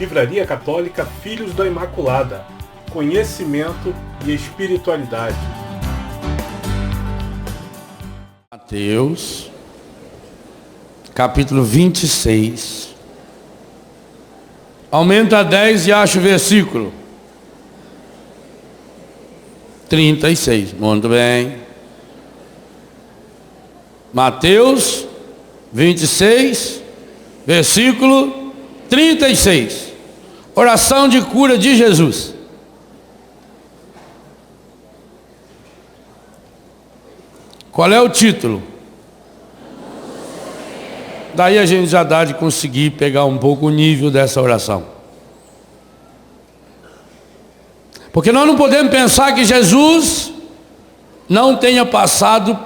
Livraria Católica Filhos da Imaculada. Conhecimento e espiritualidade. Mateus, capítulo 26. Aumenta 10 e acha o versículo 36. Muito bem. Mateus 26, versículo 36. Oração de cura de Jesus. Qual é o título? Daí a gente já dá de conseguir pegar um pouco o nível dessa oração. Porque nós não podemos pensar que Jesus não tenha passado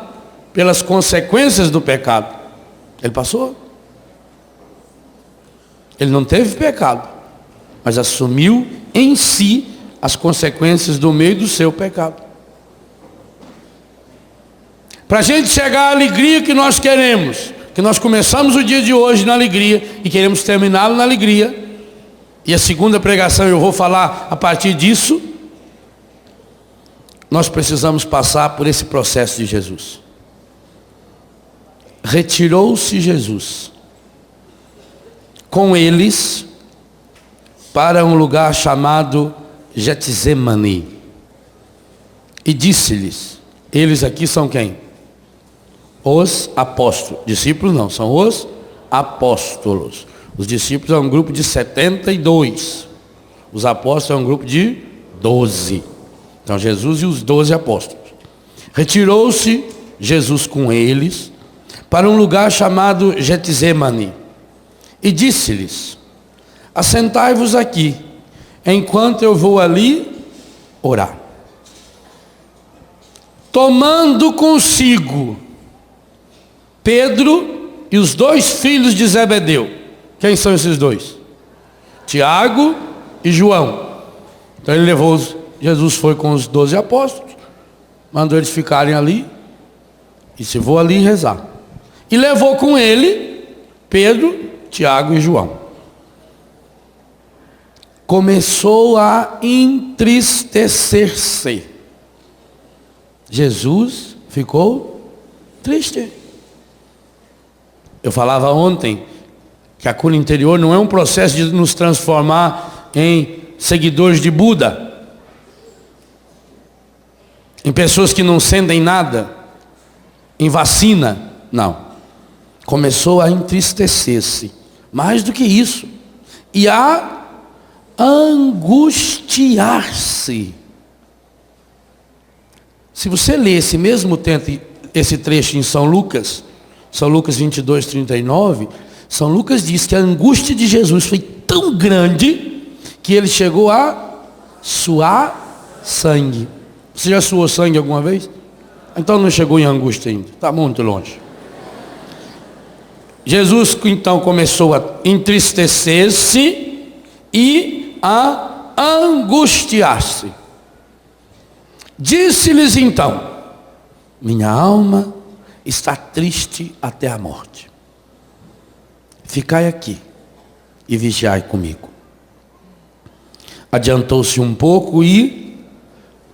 pelas consequências do pecado. Ele passou. Ele não teve pecado, mas assumiu em si as consequências do meio do seu pecado. Para a gente chegar à alegria que nós queremos, que nós começamos o dia de hoje na alegria e queremos terminá-lo na alegria, e a segunda pregação eu vou falar a partir disso, nós precisamos passar por esse processo de Jesus. Retirou-se Jesus com eles para um lugar chamado Getsemane e disse-lhes, eles aqui são quem? Os apóstolos. Discípulos não, são os apóstolos. Os discípulos é um grupo de 72. Os apóstolos é um grupo de 12. Então Jesus e os 12 apóstolos. Retirou-se Jesus com eles para um lugar chamado Getsemane e disse-lhes, assentai-vos aqui, enquanto eu vou ali orar. Tomando consigo Pedro e os 2 filhos de Zebedeu. Quem são esses 2? Tiago e João. Então ele levou, Jesus foi com os 12 apóstolos, mandou eles ficarem ali, e disse, vou ali rezar. E levou com ele Pedro, Tiago e João. Começou a entristecer-se. Jesus ficou triste. Eu falava ontem que a cura interior não é um processo de nos transformar em seguidores de Buda, em pessoas que não sentem nada, em vacina. Não. Começou a entristecer-se. Mais do que isso. E a angustiar-se. Se você ler esse mesmo esse trecho em São Lucas 22, 39, São Lucas diz que a angústia de Jesus foi tão grande que ele chegou a suar sangue. Você já suou sangue alguma vez? Então não chegou em angústia ainda, está muito longe. Jesus então começou a entristecer-se e a angustiar-se. Disse-lhes então, minha alma está triste até a morte. Ficai aqui e vigiai comigo. Adiantou-se um pouco e,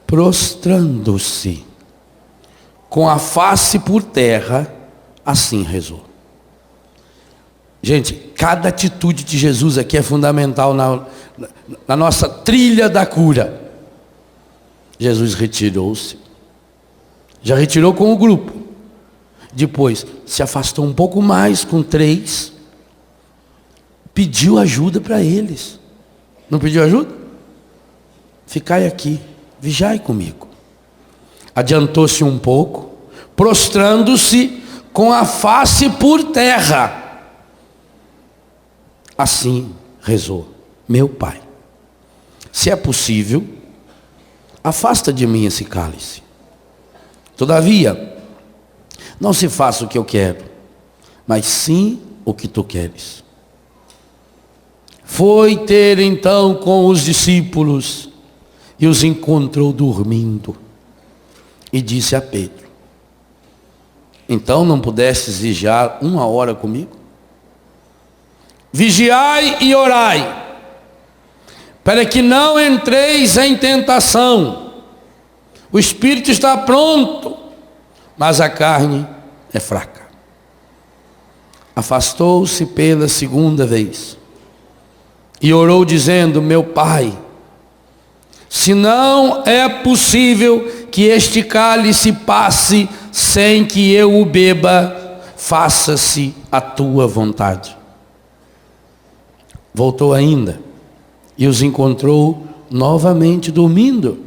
prostrando-se, com a face por terra, assim rezou. Gente, cada atitude de Jesus aqui é fundamental na nossa trilha da cura. Jesus retirou-se. Já retirou com o grupo. Depois se afastou um pouco mais com 3. Pediu ajuda para eles. Não pediu ajuda? Ficai aqui, vigiai comigo. Adiantou-se um pouco, prostrando-se com a face por terra. Assim rezou, meu Pai, se é possível, afasta de mim esse cálice. Todavia, não se faça o que eu quero, mas sim o que tu queres. Foi ter então com os discípulos e os encontrou dormindo. E disse a Pedro, então não pudestes vigiar 1 hora comigo? Vigiai e orai, para que não entreis em tentação. O espírito está pronto, mas a carne é fraca. Afastou-se pela segunda vez e orou dizendo: meu Pai, se não é possível que este cálice passe sem que eu o beba, faça-se a tua vontade. Voltou ainda e os encontrou novamente dormindo,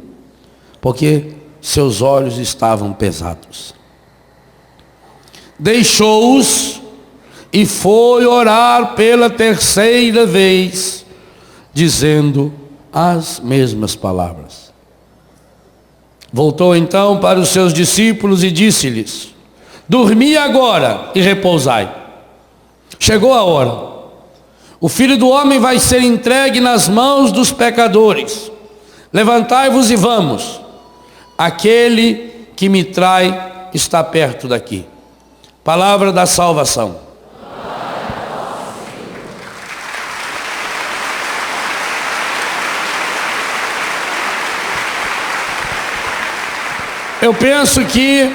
porque seus olhos estavam pesados. Deixou-os e foi orar pela terceira vez, dizendo as mesmas palavras. Voltou então para os seus discípulos e disse-lhes: dormi agora e repousai. Chegou a hora. O Filho do Homem vai ser entregue nas mãos dos pecadores. Levantai-vos e vamos. Aquele que me trai está perto daqui. Palavra da salvação. Eu penso que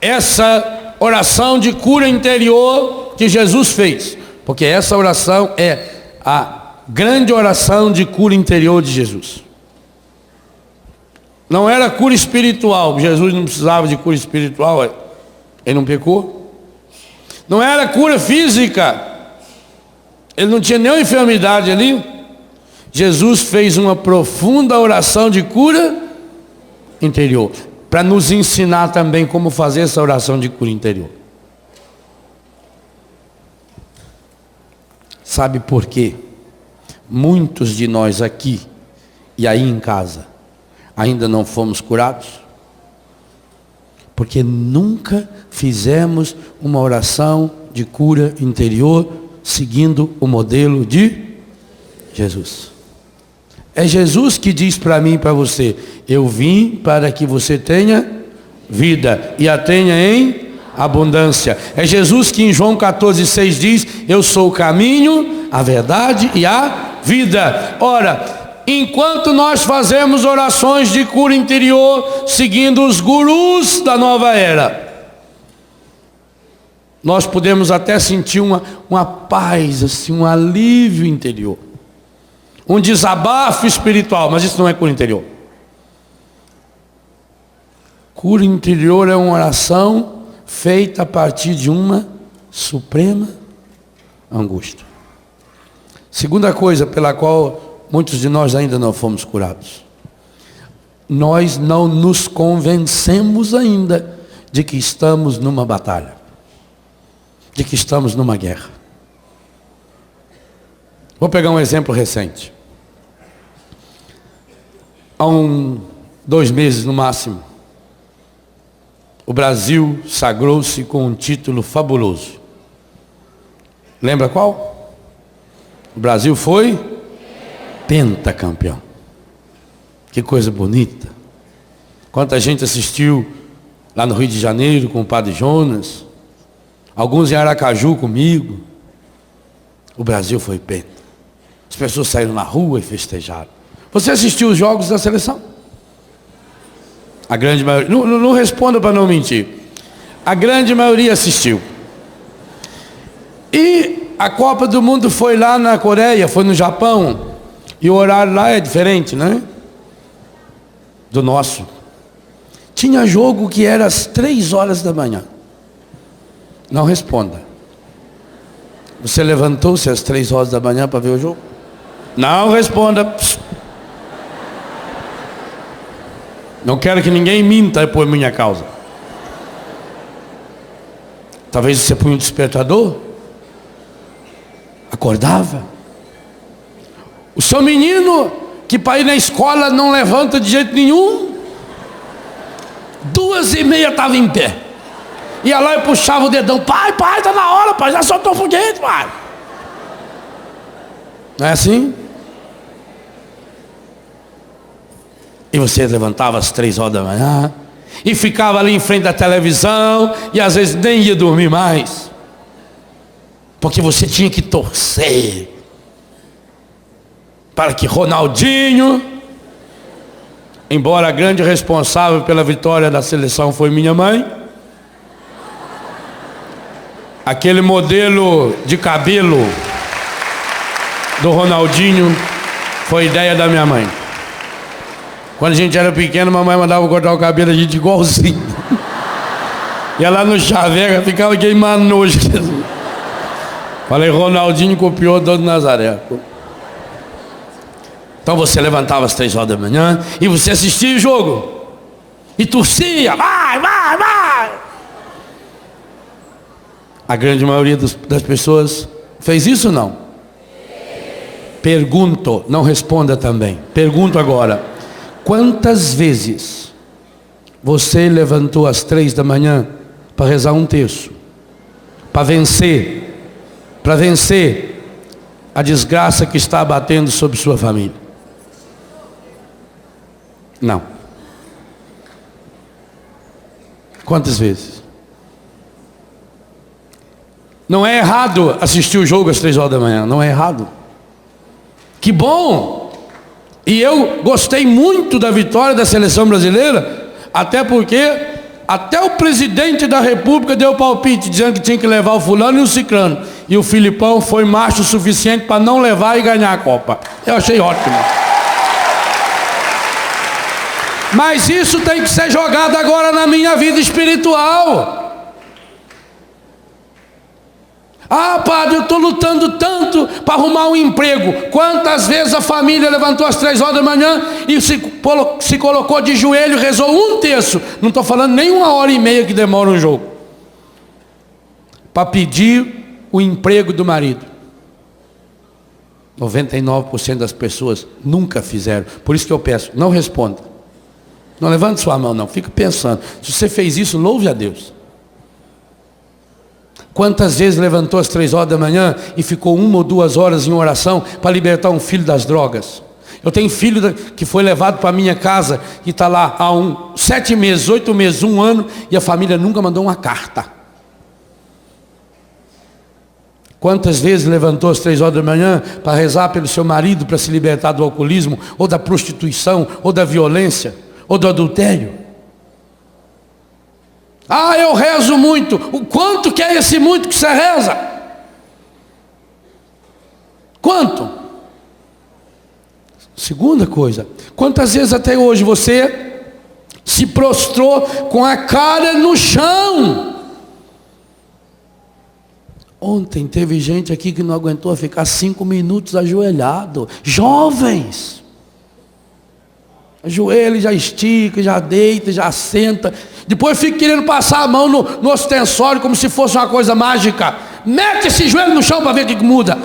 essa oração de cura interior que Jesus fez, porque essa oração é a grande oração de cura interior de Jesus. Não era cura espiritual, Jesus não precisava de cura espiritual, ele não pecou. Não era cura física, ele não tinha nenhuma enfermidade ali. Jesus fez uma profunda oração de cura interior, para nos ensinar também como fazer essa oração de cura interior. Sabe por quê? Muitos de nós aqui e aí em casa ainda não fomos curados? Porque nunca fizemos uma oração de cura interior seguindo o modelo de Jesus. É Jesus que diz para mim e para você: eu vim para que você tenha vida e a tenha em abundância. É Jesus que em João 14,6 diz: eu sou o caminho, a verdade e a vida. Ora, enquanto nós fazemos orações de cura interior seguindo os gurus da nova era, nós podemos até sentir uma paz, assim, um alívio interior, um desabafo espiritual, mas isso não é cura interior. Cura interior é uma oração feita a partir de uma suprema angústia. Segunda coisa pela qual muitos de nós ainda não fomos curados: nós não nos convencemos ainda de que estamos numa batalha, de que estamos numa guerra. Vou pegar um exemplo recente. Há 2 meses no máximo, o Brasil sagrou-se com um título fabuloso. Lembra qual? O Brasil foi pentacampeão. Que coisa bonita. Quanta gente assistiu lá no Rio de Janeiro com o Padre Jonas, alguns em Aracaju comigo. O Brasil foi penta. As pessoas saíram na rua e festejaram. Você assistiu os jogos da seleção? A grande maioria. Não responda para não mentir. A grande maioria assistiu. E a Copa do Mundo foi lá na Coreia, foi no Japão. E o horário lá é diferente, né? Do nosso. Tinha jogo que era às 3 horas da manhã. Não responda. Você levantou-se às 3 horas da manhã para ver o jogo? Não responda. Não quero que ninguém minta por minha causa. Talvez você punha um despertador, acordava. O seu menino, que para ir na escola não levanta de jeito nenhum, 2h30 estava em pé. Ia lá e puxava o dedão: pai, está na hora, pai, já soltou o foguete, pai. Não é assim? E você levantava às 3 horas da manhã e ficava ali em frente da televisão e às vezes nem ia dormir mais, porque você tinha que torcer para que Ronaldinho, embora a grande responsável pela vitória da seleção foi minha mãe, aquele modelo de cabelo do Ronaldinho foi ideia da minha mãe. Quando a gente era pequeno, mamãe mandava cortar o cabelo a gente igualzinho. E lá no chaveiro ficava queimando nojo. Falei, Ronaldinho copiou do Nazaré. Então você levantava às 3 horas da manhã e você assistia o jogo. E torcia, vai. A grande maioria das pessoas fez isso ou não? Pergunto, não responda também. Pergunto agora. Quantas vezes você levantou às 3 da manhã para rezar um terço? Para vencer a desgraça que está abatendo sobre sua família? Não. Quantas vezes? Não é errado assistir o jogo às 3 horas da manhã, não é errado. Que bom! E eu gostei muito da vitória da seleção brasileira, até porque até o presidente da república deu palpite, dizendo que tinha que levar o fulano e o ciclano. E o Filipão foi macho o suficiente para não levar e ganhar a Copa. Eu achei ótimo. Mas isso tem que ser jogado agora na minha vida espiritual. Ah, padre, eu estou lutando tanto para arrumar um emprego. Quantas vezes a família levantou às 3 horas da manhã e se colocou de joelho e rezou um terço? Não estou falando nem 1h30 que demora um jogo. Para pedir o emprego do marido. 99% das pessoas nunca fizeram. Por isso que eu peço, não responda. Não levante sua mão não, fica pensando. Se você fez isso, louve a Deus. Quantas vezes levantou às 3 horas da manhã e ficou 1 ou 2 horas em oração para libertar um filho das drogas? Eu tenho filho que foi levado para a minha casa e está lá há 7 meses, 8 meses, 1 ano, e a família nunca mandou uma carta. Quantas vezes levantou às 3 horas da manhã para rezar pelo seu marido, para se libertar do alcoolismo, ou da prostituição, ou da violência, ou do adultério? Ah, eu rezo muito. O quanto que é esse muito que você reza? Quanto? Segunda coisa, quantas vezes até hoje você se prostrou com a cara no chão? Ontem teve gente aqui que não aguentou ficar 5 minutos ajoelhado. Jovens. Ajoelha, já estica, já deita, já senta. Depois fica querendo passar a mão no ostensório como se fosse uma coisa mágica. Mete esse joelho no chão para ver o que muda.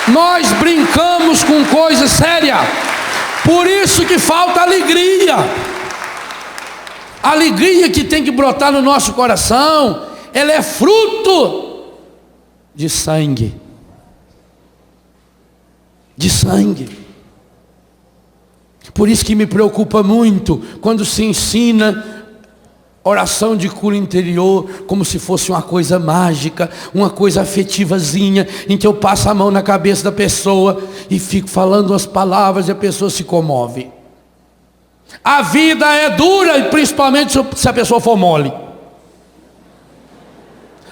Nós brincamos com coisa séria. Por isso que falta alegria. A alegria que tem que brotar no nosso coração, ela é fruto de sangue. De sangue. Por isso que me preocupa muito quando se ensina oração de cura interior como se fosse uma coisa mágica, uma coisa afetivazinha, em que eu passo a mão na cabeça da pessoa e fico falando as palavras e a pessoa se comove. A vida é dura, e principalmente se a pessoa for mole.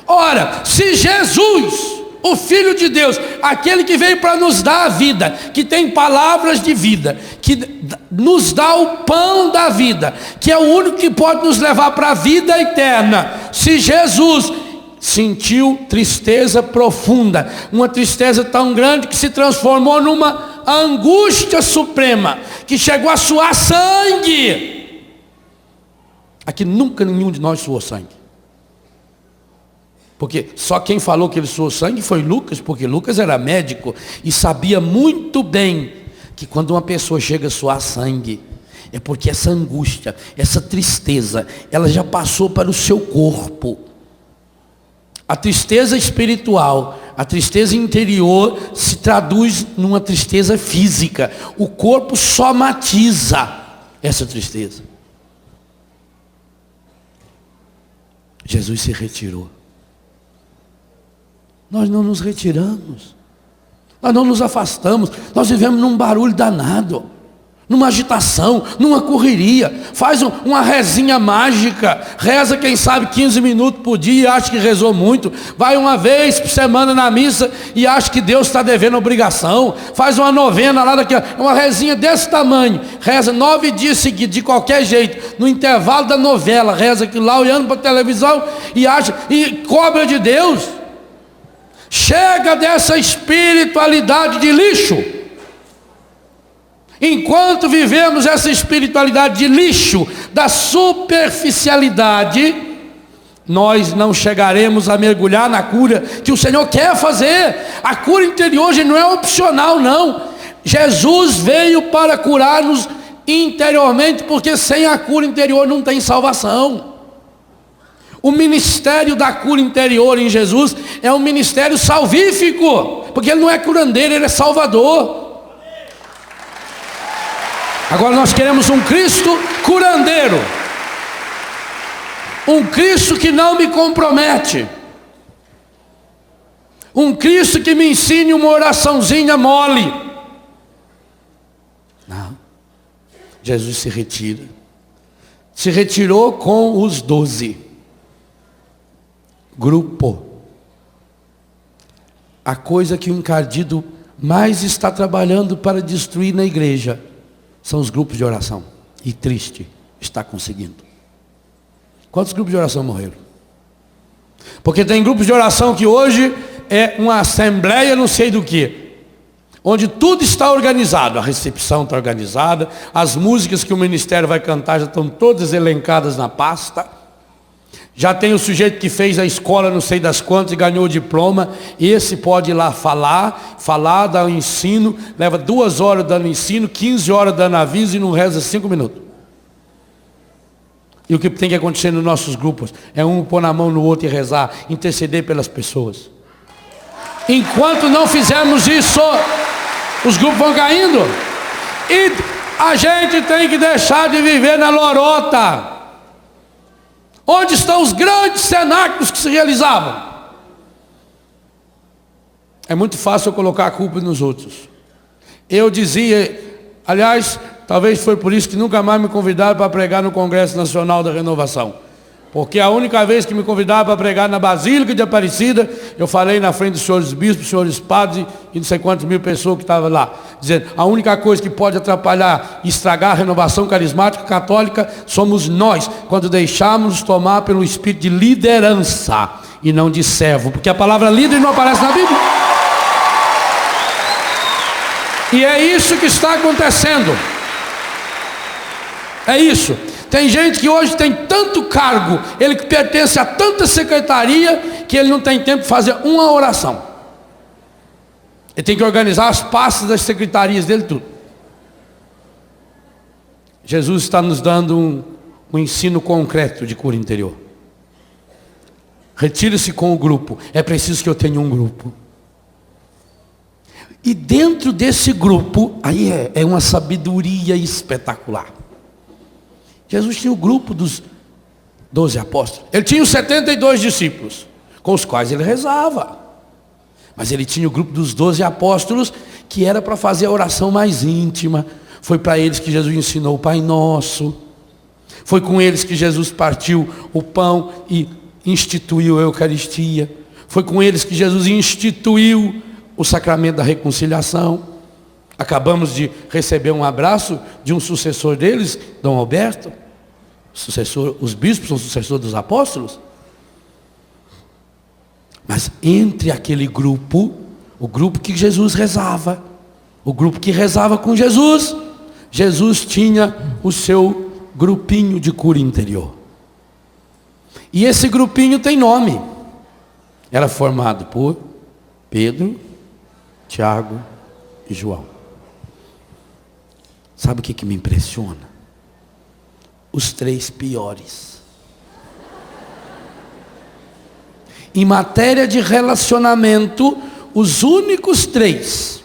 Ora, se Jesus, o Filho de Deus, aquele que veio para nos dar a vida, que tem palavras de vida, que nos dá o pão da vida, que é o único que pode nos levar para a vida eterna. Se Jesus sentiu tristeza profunda, uma tristeza tão grande que se transformou numa angústia suprema, que chegou a suar sangue. Aqui nunca nenhum de nós suou sangue. Porque só quem falou que ele suou sangue foi Lucas, porque Lucas era médico e sabia muito bem que quando uma pessoa chega a suar sangue, é porque essa angústia, essa tristeza, ela já passou para o seu corpo. A tristeza espiritual, a tristeza interior se traduz numa tristeza física. O corpo somatiza essa tristeza. Jesus se retirou. Nós não nos retiramos. Nós não nos afastamos, nós vivemos num barulho danado, numa agitação, numa correria. Faz uma rezinha mágica, reza quem sabe 15 minutos por dia e acha que rezou muito. Vai uma vez por semana na missa e acha que Deus está devendo obrigação. Faz uma novena lá daqui, uma rezinha desse tamanho, reza 9 dias seguidos, de qualquer jeito, no intervalo da novela, reza aquilo lá, olhando para a televisão e acha, e cobra de Deus. Chega dessa espiritualidade de lixo. Enquanto vivemos essa espiritualidade de lixo, da superficialidade, nós não chegaremos a mergulhar na cura que o Senhor quer fazer. A cura interior não é opcional, não. Jesus veio para curar-nos interiormente, porque sem a cura interior não tem salvação. O ministério da cura interior em Jesus é um ministério salvífico, porque ele não é curandeiro, ele é salvador. Agora nós queremos um Cristo curandeiro, um Cristo que não me compromete, um Cristo que me ensine uma oraçãozinha mole. Não, Jesus se retira, se retirou com os 12, grupo. A coisa que o encardido mais está trabalhando para destruir na igreja são os grupos de oração. E triste, está conseguindo. Quantos grupos de oração morreram? Porque tem grupos de oração que hoje é uma assembleia não sei do que, onde tudo está organizado. A recepção está organizada, as músicas que o ministério vai cantar já estão todas elencadas na pasta. Já tem o sujeito que fez a escola não sei das quantas e ganhou o diploma. Esse pode ir lá falar, dar o ensino. Leva 2 horas dando ensino, 15 horas dando aviso e não reza 5 minutos. E o que tem que acontecer nos nossos grupos é um pôr na mão no outro e rezar, interceder pelas pessoas. Enquanto não fizermos isso, os grupos vão caindo. E a gente tem que deixar de viver na lorota. Onde estão os grandes cenáculos que se realizavam? É muito fácil eu colocar a culpa nos outros. Eu dizia, aliás, talvez foi por isso que nunca mais me convidaram para pregar no Congresso Nacional da Renovação. Porque a única vez que me convidaram para pregar na Basílica de Aparecida, eu falei na frente dos senhores bispos, senhores padres e não sei quantas mil pessoas que estavam lá, dizendo, a única coisa que pode atrapalhar e estragar a renovação carismática católica somos nós, quando deixarmos tomar pelo espírito de liderança e não de servo, porque a palavra líder não aparece na Bíblia. E é isso que está acontecendo. É isso. Tem gente que hoje tem tanto cargo, ele que pertence a tanta secretaria, que ele não tem tempo de fazer uma oração. Ele tem que organizar as pastas das secretarias dele, tudo. Jesus está nos dando um ensino concreto de cura interior. Retire-se com o grupo. É preciso que eu tenha um grupo. E dentro desse grupo, aí é uma sabedoria espetacular. Jesus tinha o grupo dos 12 apóstolos. Ele tinha os 72 discípulos, com os quais ele rezava. Mas ele tinha o grupo dos 12 apóstolos, que era para fazer a oração mais íntima. Foi para eles que Jesus ensinou o Pai Nosso. Foi com eles que Jesus partiu o pão e instituiu a Eucaristia. Foi com eles que Jesus instituiu o sacramento da reconciliação. Acabamos de receber um abraço de um sucessor deles, Dom Alberto. Os bispos são sucessores dos apóstolos. Mas entre aquele grupo, o grupo que Jesus rezava, o grupo que rezava com Jesus, Jesus tinha o seu grupinho de cura interior. E esse grupinho tem nome. Era formado por Pedro, Tiago e João. Sabe o que me impressiona? Os 3 piores. Em matéria de relacionamento, os únicos 3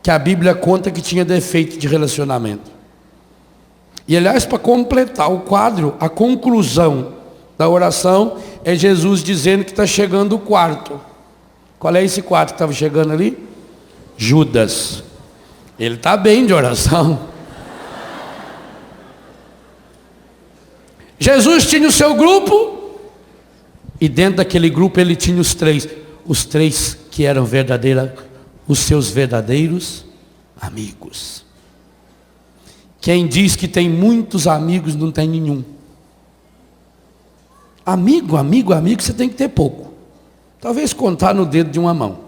que a Bíblia conta que tinha defeito de relacionamento. E aliás, para completar o quadro, a conclusão da oração é Jesus dizendo que está chegando o quarto. Qual é esse quarto que estava chegando ali? Judas. Ele está bem de oração. Jesus tinha o seu grupo, e dentro daquele grupo ele tinha os três que eram os seus verdadeiros amigos. Quem diz que tem muitos amigos não tem nenhum. Amigo, você tem que ter pouco. Talvez contar no dedo de uma mão.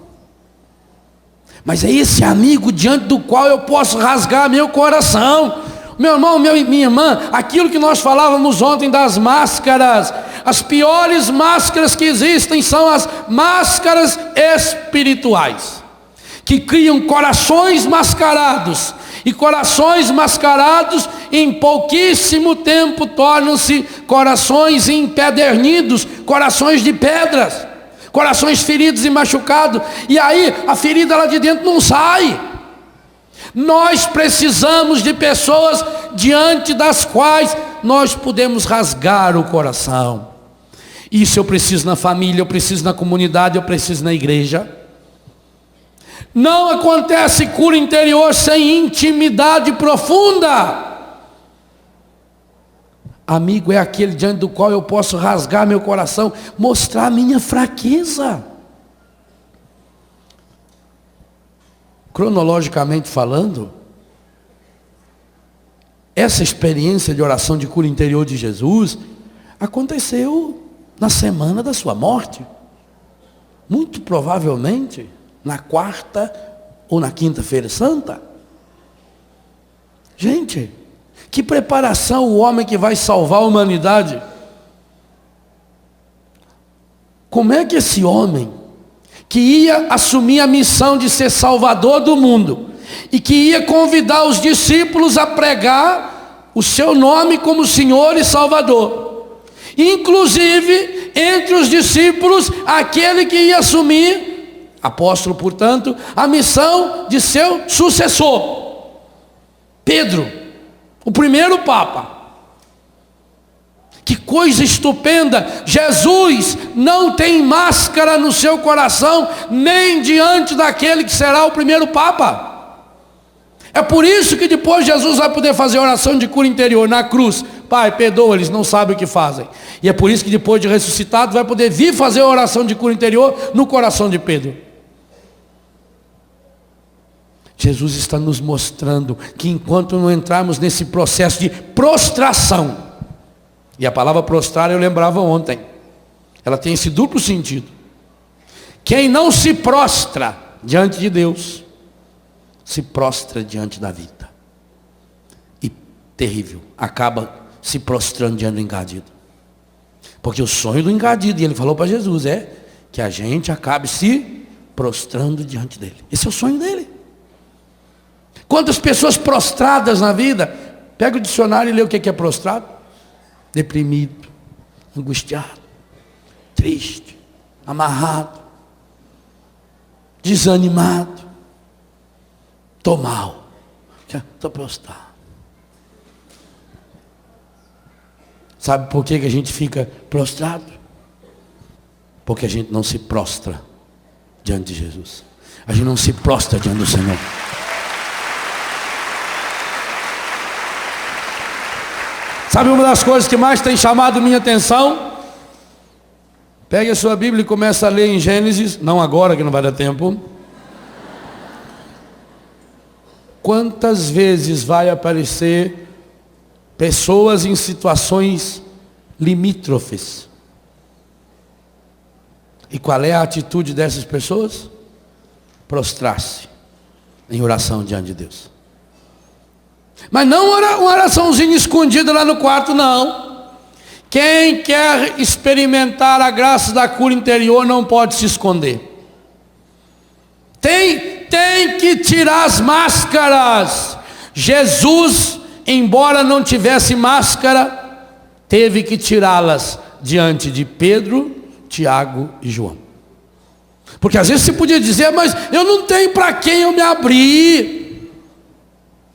Mas é esse amigo diante do qual eu posso rasgar meu coração. Meu irmão, minha irmã, aquilo que nós falávamos ontem das máscaras, as piores máscaras que existem são as máscaras espirituais, que criam corações mascarados, e corações mascarados em pouquíssimo tempo tornam-se corações empedernidos, corações de pedras, corações feridos e machucados, e aí a ferida lá de dentro não sai. Nós precisamos de pessoas diante das quais nós podemos rasgar o coração. Isso eu preciso na família, eu preciso na comunidade, eu preciso na igreja. Não acontece cura interior sem intimidade profunda. Amigo é aquele diante do qual eu posso rasgar meu coração, mostrar a minha fraqueza. Cronologicamente falando, essa experiência de oração de cura interior de Jesus aconteceu na semana da sua morte. Muito provavelmente na quarta ou na quinta-feira santa. Gente, que preparação o homem que vai salvar a humanidade. Como é que esse homem, que ia assumir a missão de ser salvador do mundo, e que ia convidar os discípulos a pregar o seu nome como Senhor e Salvador, inclusive entre os discípulos, aquele que ia assumir, apóstolo portanto, a missão de seu sucessor, Pedro, o primeiro Papa. Que coisa estupenda! Jesus não tem máscara no seu coração, nem diante daquele que será o primeiro Papa. É por isso que depois Jesus vai poder fazer oração de cura interior na cruz. Pai, perdoa, eles não sabem o que fazem. E é por isso que depois de ressuscitado vai poder vir fazer a oração de cura interior no coração de Pedro. Jesus está nos mostrando que enquanto não entrarmos nesse processo de prostração, e a palavra prostrar eu lembrava ontem, ela tem esse duplo sentido. Quem não se prostra diante de Deus, se prostra diante da vida. E terrível, acaba se prostrando diante do engadido. Porque o sonho do engadido, e ele falou para Jesus, é que a gente acabe se prostrando diante dele. Esse é o sonho dele. Quantas pessoas prostradas na vida? Pega o dicionário e lê o que é prostrado. Deprimido, angustiado, triste, amarrado, desanimado, estou mal, estou prostrado. Sabe por que a gente fica prostrado? Porque a gente não se prostra diante de Jesus. A gente não se prostra diante do Senhor. Sabe uma das coisas que mais tem chamado minha atenção? Pegue a sua Bíblia e comece a ler em Gênesis, não agora que não vai dar tempo. Quantas vezes vai aparecer pessoas em situações limítrofes? E qual é a atitude dessas pessoas? Prostrar-se em oração diante de Deus. Mas não uma oraçãozinha escondida lá no quarto, não. Quem quer experimentar a graça da cura interior não pode se esconder. Tem que tirar as máscaras. Jesus, embora não tivesse máscara, teve que tirá-las diante de Pedro, Tiago e João. Porque às vezes você podia dizer, mas eu não tenho para quem eu me abrir.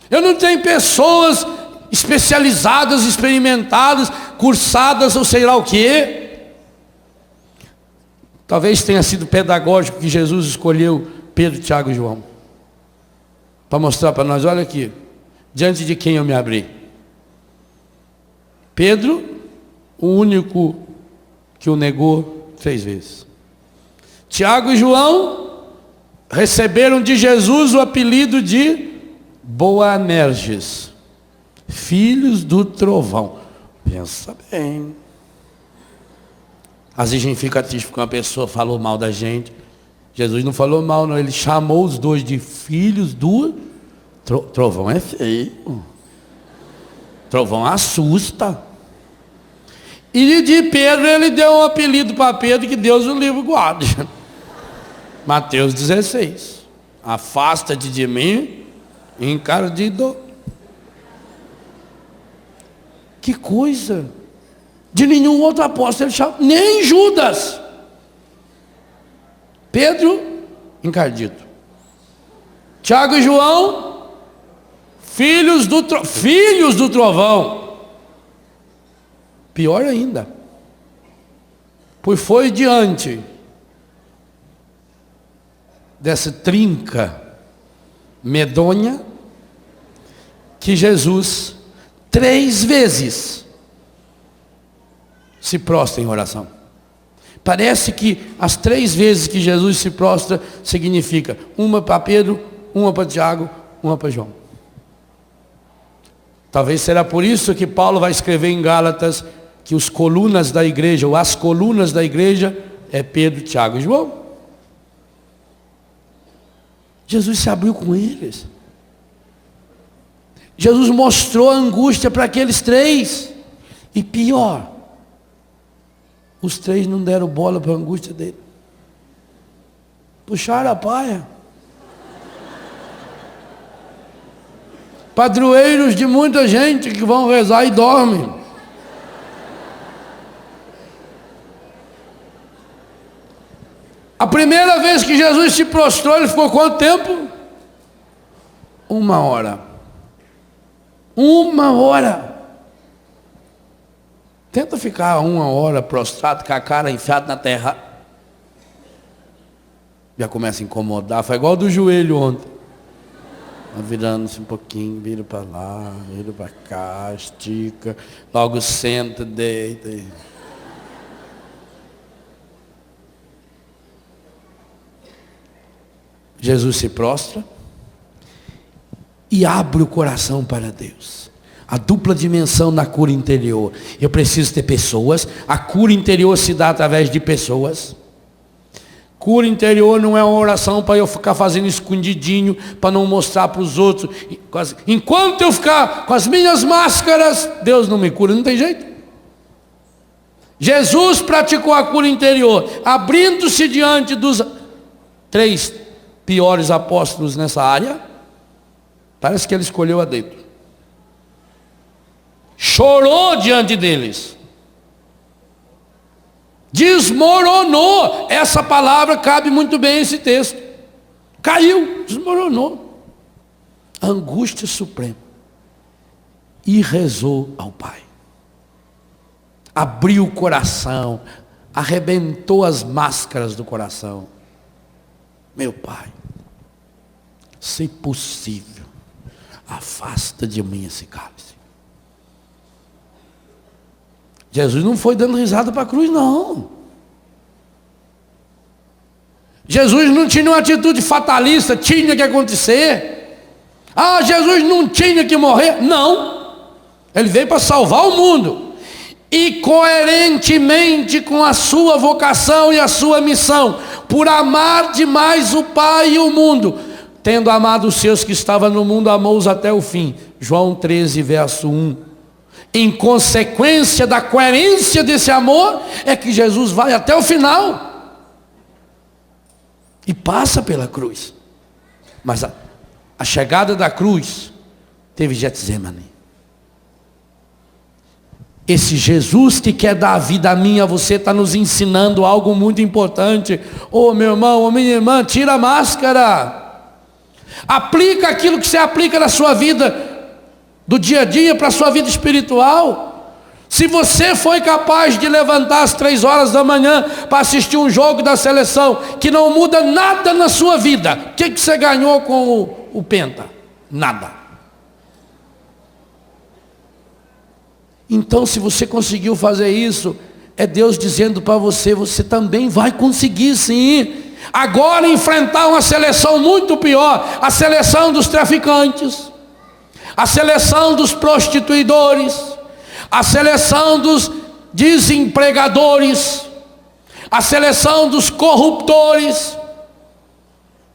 Eu não tenho pessoas especializadas, experimentadas, cursadas ou sei lá o quê. Talvez tenha sido pedagógico que Jesus escolheu Pedro, Tiago e João, para mostrar para nós, olha aqui, diante de quem eu me abri. Pedro, o único que o negou 3 vezes. Tiago e João receberam de Jesus o apelido de Boanerges, filhos do trovão. Pensa bem. Às vezes a gente fica triste porque uma pessoa falou mal da gente. Jesus não falou mal, não. Ele chamou os dois de filhos do trovão. É feio. Trovão assusta. E de Pedro ele deu um apelido para Pedro que Deus o livre guarde. Mateus 16. Afasta-te de mim, encardido. Que coisa. De nenhum outro apóstolo ele chamou, nem Judas. Pedro, encardido. Tiago e João, filhos do trovão. Pior ainda, pois foi diante dessa trinca medonha que Jesus 3 vezes se prostra em oração. Parece que as 3 vezes que Jesus se prostra significa uma para Pedro, uma para Tiago, uma para João. Talvez será por isso que Paulo vai escrever em Gálatas que os colunas da igreja, ou as colunas da igreja, é Pedro, Tiago e João. Jesus se abriu com eles. Jesus mostrou a angústia para aqueles 3. E pior, os 3 não deram bola para a angústia dele. Puxaram a paia. Padroeiros de muita gente que vão rezar e dormem. A primeira vez que Jesus se prostrou, ele ficou quanto tempo? 1 hora. 1 hora. Tenta ficar 1 hora prostrado, com a cara enfiada na terra. Já começa a incomodar. Foi igual do joelho ontem. Virando-se um pouquinho, vira para lá, vira para cá, estica. Logo senta, deita. Jesus se prostra e abre o coração para Deus. A dupla dimensão na cura interior. Eu preciso ter pessoas. A cura interior se dá através de pessoas. Cura interior não é uma oração para eu ficar fazendo escondidinho, para não mostrar para os outros. Enquanto eu ficar com as minhas máscaras, Deus não me cura, não tem jeito. Jesus praticou a cura interior, abrindo-se diante dos 3 piores apóstolos nessa área. Parece que ele escolheu a dedo. Chorou diante deles. Desmoronou. Essa palavra cabe muito bem a esse texto. Caiu, desmoronou. Angústia suprema. E rezou ao Pai. Abriu o coração. Arrebentou as máscaras do coração. Meu Pai, se possível, afasta de mim esse cálice. Jesus não foi dando risada para a cruz, não. Jesus não tinha uma atitude fatalista, tinha que acontecer. Ah, Jesus não tinha que morrer. Não. Ele veio para salvar o mundo. E coerentemente com a sua vocação e a sua missão, por amar demais o Pai e o mundo, tendo amado os seus que estavam no mundo, amou-os até o fim. João 13, verso 1. Em consequência da coerência desse amor, é que Jesus vai até o final e passa pela cruz. Mas a chegada da cruz teve Getsemane. Esse Jesus que quer dar a vida a mim, a você, está nos ensinando algo muito importante. Ô meu irmão, ô minha irmã, tira a máscara. Aplica aquilo que você aplica na sua vida do dia a dia para a sua vida espiritual. Se você foi capaz de levantar às 3 horas da manhã para assistir um jogo da seleção que não muda nada na sua vida, o que você ganhou com o Penta? Nada. Então, se você conseguiu fazer isso, é Deus dizendo para você, você também vai conseguir sim. Agora enfrentar uma seleção muito pior, a seleção dos traficantes, a seleção dos prostituidores, a seleção dos desempregadores, a seleção dos corruptores.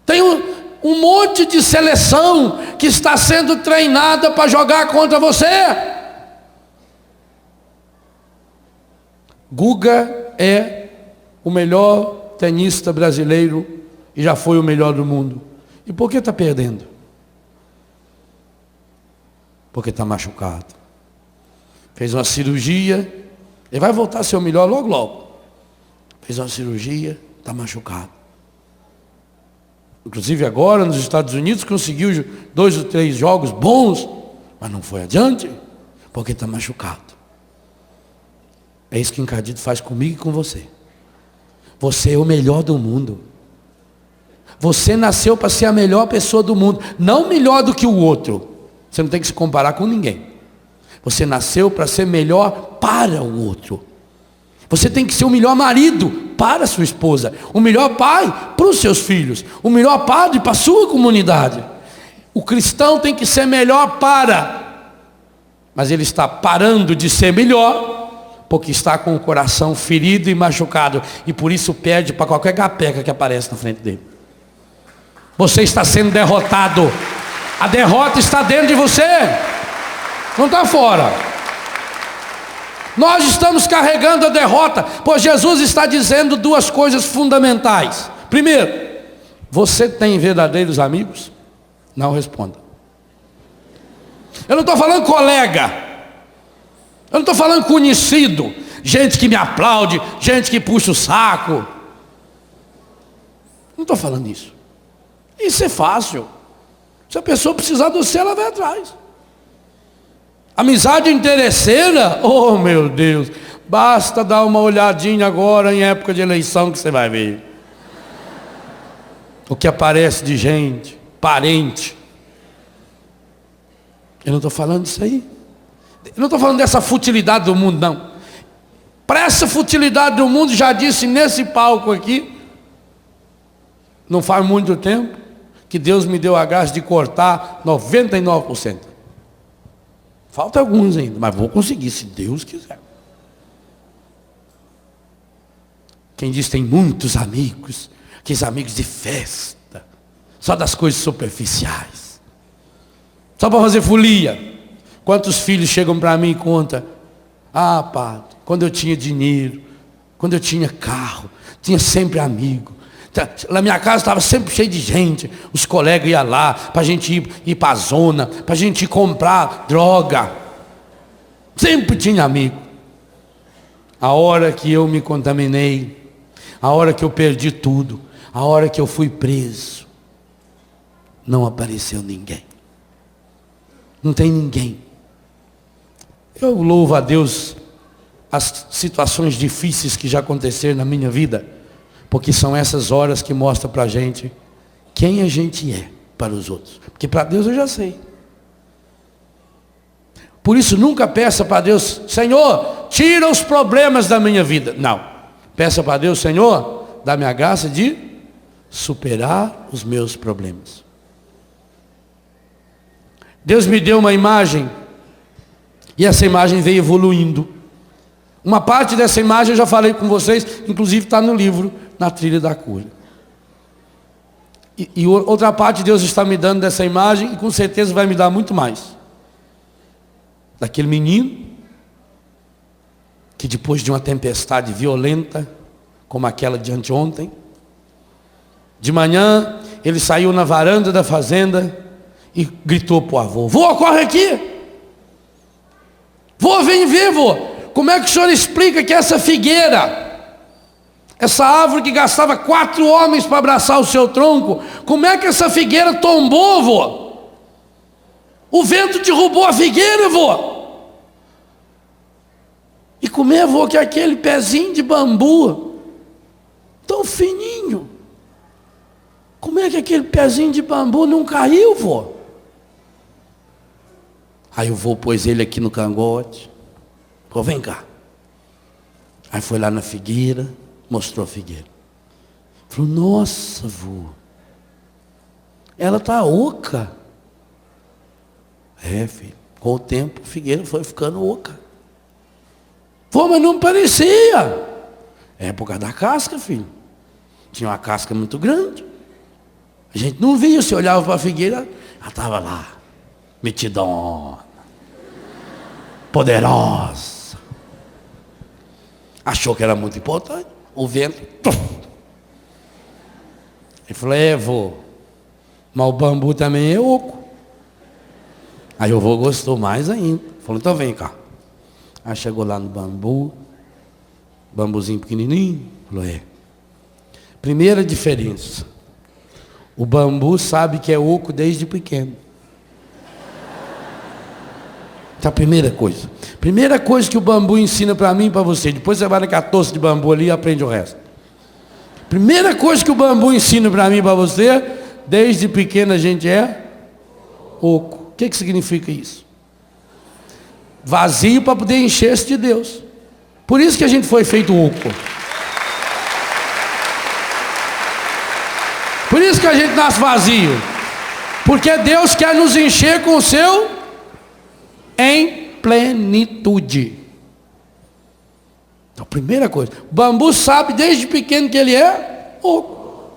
Tem um monte de seleção que está sendo treinada para jogar contra você. Guga é o melhor tenista brasileiro e já foi o melhor do mundo. E por que está perdendo? Porque está machucado. Fez uma cirurgia, ele vai voltar a ser o melhor logo logo. Fez uma cirurgia, está machucado. Inclusive agora nos Estados Unidos conseguiu 2 ou 3 jogos bons, mas não foi adiante, porque está machucado. É isso que o Encadido faz comigo e com você. Você é o melhor do mundo. Você nasceu para ser a melhor pessoa do mundo, não melhor do que o outro. Você não tem que se comparar com ninguém. Você nasceu para ser melhor para o outro. Você tem que ser o melhor marido para a sua esposa, o melhor pai para os seus filhos, o melhor padre para a sua comunidade. O cristão tem que ser melhor mas ele está parando de ser melhor porque está com o coração ferido e machucado, e por isso perde para qualquer gapeca que aparece na frente dele. Você está sendo derrotado. A derrota está dentro de você, não está fora. Nós estamos carregando a derrota, pois Jesus está dizendo 2 coisas fundamentais. Primeiro, você tem verdadeiros amigos? Não responda. Eu não estou falando colega, eu não estou falando conhecido, gente que me aplaude, gente que puxa o saco. Não estou falando isso. Isso é fácil. Se a pessoa precisar de você, ela vai atrás. Amizade interesseira, oh meu Deus, basta dar uma olhadinha agora em época de eleição que você vai ver o que aparece de gente, parente. Eu não estou falando disso aí. Eu não estou falando dessa futilidade do mundo, não. Para essa futilidade do mundo, já disse nesse palco aqui, não faz muito tempo, que Deus me deu a graça de cortar 99%. Falta alguns ainda, mas vou conseguir, se Deus quiser. Quem diz tem muitos amigos, aqueles amigos de festa, só das coisas superficiais, só para fazer folia. Quantos filhos chegam para mim e contam: ah, padre, quando eu tinha dinheiro, quando eu tinha carro, tinha sempre amigo. Na minha casa estava sempre cheio de gente. Os colegas iam lá para a gente ir para a zona, para a gente ir comprar droga. Sempre tinha amigo. A hora que eu me contaminei, a hora que eu perdi tudo, a hora que eu fui preso, não apareceu ninguém. Não tem ninguém. Eu louvo a Deus as situações difíceis que já aconteceram na minha vida, porque são essas horas que mostram para a gente quem a gente é para os outros. Porque para Deus eu já sei. Por isso nunca peça para Deus: Senhor, tira os problemas da minha vida. Não. Peça para Deus: Senhor, dá-me a graça de superar os meus problemas. Deus me deu uma imagem, e essa imagem veio evoluindo. Uma parte dessa imagem eu já falei com vocês, inclusive está no livro, Na Trilha da Cura. E outra parte Deus está me dando dessa imagem, e com certeza vai me dar muito mais. Daquele menino, que depois de uma tempestade violenta, como aquela de anteontem, de manhã, ele saiu na varanda da fazenda e gritou para o avô: vô, corre aqui! Vô, vem ver, vô! Como é que o senhor explica que essa figueira, essa árvore que gastava 4 homens para abraçar o seu tronco, como é que essa figueira tombou, vô? O vento derrubou a figueira, vô! E como é, vô, que aquele pezinho de bambu, tão fininho, como é que aquele pezinho de bambu não caiu, vô? Aí o vô pôs ele aqui no cangote. Falou, vem cá. Aí foi lá na figueira, mostrou a figueira. Falou, nossa, vô, ela está oca. É, filho, com o tempo a figueira foi ficando oca. Vô, mas não parecia. É por causa da casca, filho. Tinha uma casca muito grande. A gente não via, se olhava para a figueira, ela estava lá, metidona, poderosa. Achou que era muito importante. O vento. Ele falou, vô, mas o bambu também é oco. Aí o vô gostou mais ainda. Falou, então vem cá. Aí chegou lá no bambu, bambuzinho pequenininho. Falou, primeira diferença. O bambu sabe que é oco desde pequeno. Então a primeira coisa. Primeira coisa que o bambu ensina para mim e para você. Depois você vai naquela tosse de bambu ali e aprende o resto. Primeira coisa que o bambu ensina para mim e para você. Desde pequeno a gente é oco. O que significa isso? Vazio para poder encher-se de Deus. Por isso que a gente foi feito oco. Por isso que a gente nasce vazio. Porque Deus quer nos encher com o seu em plenitude. Então, primeira coisa, o bambu sabe desde pequeno que ele é oco.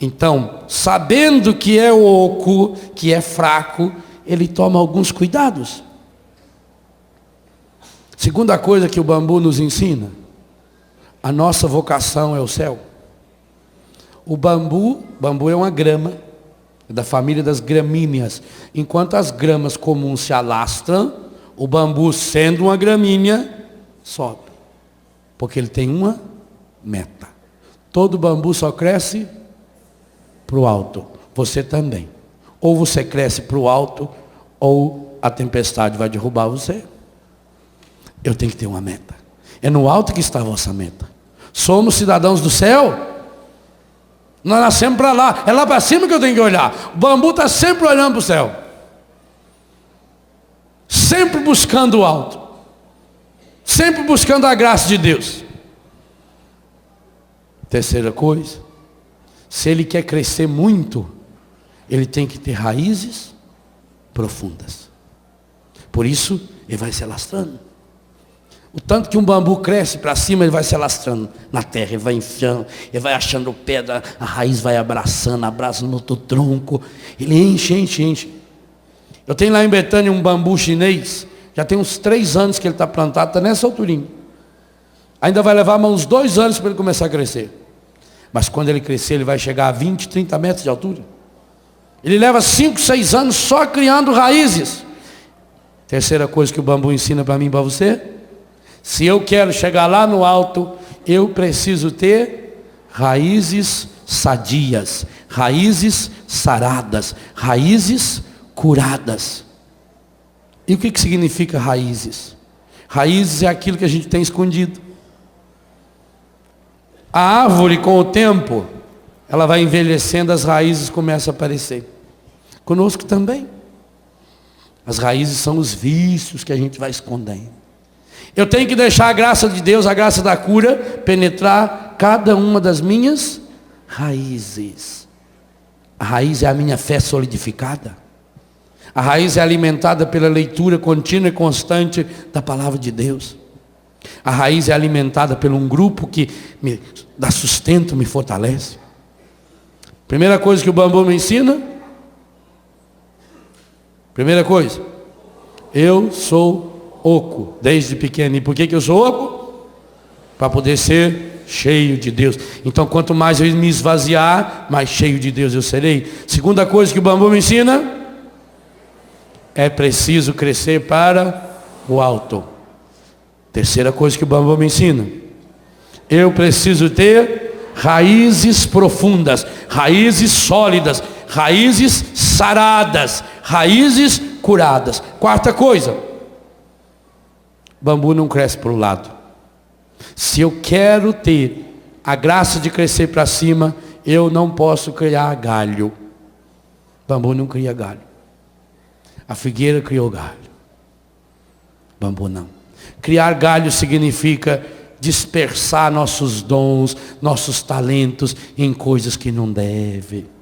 Então, sabendo que é oco, que é fraco, ele toma alguns cuidados. Segunda coisa que o bambu nos ensina, a nossa vocação é o céu. O bambu é uma grama, é da família das gramíneas. Enquanto as gramas comuns se alastram, o bambu, sendo uma gramínea, sobe. Porque ele tem uma meta. Todo bambu só cresce para o alto. Você também. Ou você cresce para o alto, ou a tempestade vai derrubar você. Eu tenho que ter uma meta. É no alto que está a vossa meta. Somos cidadãos do céu. Nós nascemos para lá. É lá para cima que eu tenho que olhar. O bambu está sempre olhando para o céu. Sempre buscando o alto. Sempre buscando a graça de Deus. Terceira coisa. Se ele quer crescer muito, ele tem que ter raízes profundas. Por isso, ele vai se alastrando. O tanto que um bambu cresce para cima, ele vai se alastrando na terra, ele vai enfiando, ele vai achando pedra, a raiz vai abraçando, abraça no outro tronco, ele enche. Eu tenho lá em Betânia um bambu chinês, já tem uns 3 anos que ele está plantado, está nessa alturinha. Ainda vai levar mais uns 2 anos para ele começar a crescer. Mas quando ele crescer, ele vai chegar a 20, 30 metros de altura. Ele leva 5, 6 anos só criando raízes. Terceira coisa que o bambu ensina para mim e para você. Se eu quero chegar lá no alto, eu preciso ter raízes sadias, raízes saradas, raízes curadas. E o que significa raízes? Raízes é aquilo que a gente tem escondido. A árvore, com o tempo, ela vai envelhecendo, as raízes começam a aparecer. Conosco também. As raízes são os vícios que a gente vai escondendo. Eu tenho que deixar a graça de Deus, a graça da cura, penetrar cada uma das minhas raízes. A raiz é a minha fé solidificada. A raiz é alimentada pela leitura contínua e constante da palavra de Deus. A raiz é alimentada por um grupo que me dá sustento, me fortalece. Primeira coisa que o bambu me ensina. Primeira coisa. Eu sou oco, desde pequeno. E por que eu sou oco? Para poder ser cheio de Deus. Então quanto mais eu me esvaziar, mais cheio de Deus eu serei. Segunda coisa que o bambu me ensina. É preciso crescer para o alto. Terceira coisa que o bambu me ensina. Eu preciso ter raízes profundas, raízes sólidas, raízes saradas, raízes curadas. Quarta coisa. bambu não cresce para o lado. Se eu quero ter a graça de crescer para cima, eu não posso criar galho. Bambu não cria galho. A figueira criou galho. Bambu não. Criar galho significa dispersar nossos dons, nossos talentos em coisas que não deve.